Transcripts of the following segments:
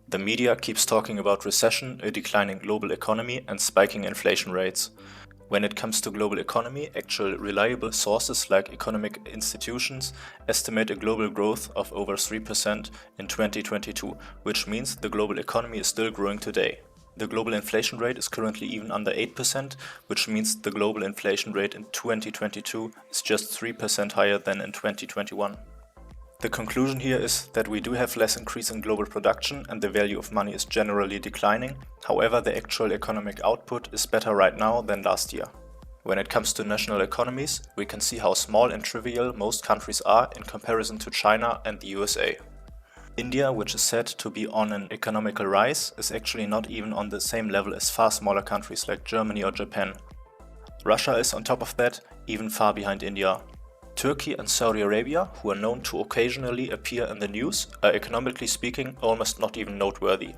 The media keeps talking about recession, a declining global economy, and spiking inflation rates. When it comes to global economy, actual reliable sources like economic institutions estimate a global growth of over 3% in 2022, which means the global economy is still growing today. The global inflation rate is currently even under 8%, which means the global inflation rate in 2022 is just 3% higher than in 2021. The conclusion here is that we do have less increase in global production and the value of money is generally declining. However, the actual economic output is better right now than last year. When it comes to national economies, we can see how small and trivial most countries are in comparison to China and the USA. India, which is said to be on an economical rise, is actually not even on the same level as far smaller countries like Germany or Japan. Russia is on top of that, even far behind India. Turkey and Saudi Arabia, who are known to occasionally appear in the news, are economically speaking almost not even noteworthy.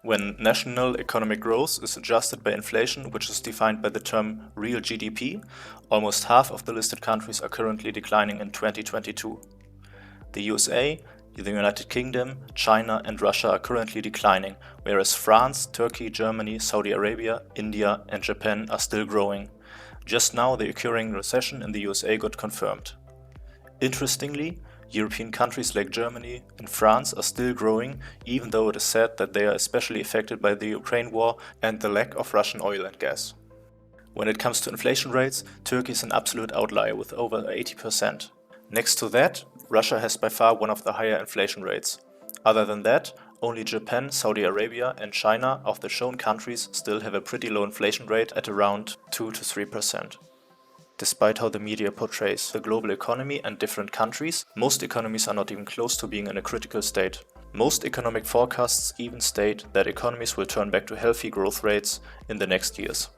When national economic growth is adjusted by inflation, which is defined by the term real GDP, almost half of the listed countries are currently declining in 2022. The USA, the United Kingdom, China and Russia are currently declining, whereas France, Turkey, Germany, Saudi Arabia, India and Japan are still growing. Just now the occurring recession in the USA got confirmed. Interestingly, European countries like Germany and France are still growing, even though it is said that they are especially affected by the Ukraine war and the lack of Russian oil and gas. When it comes to inflation rates, Turkey is an absolute outlier with over 80%. Next to that, Russia has by far one of the higher inflation rates. Other than that, only Japan, Saudi Arabia and China of the shown countries still have a pretty low inflation rate at around 2 to 3%. Despite how the media portrays the global economy and different countries, most economies are not even close to being in a critical state. Most economic forecasts even state that economies will turn back to healthy growth rates in the next years.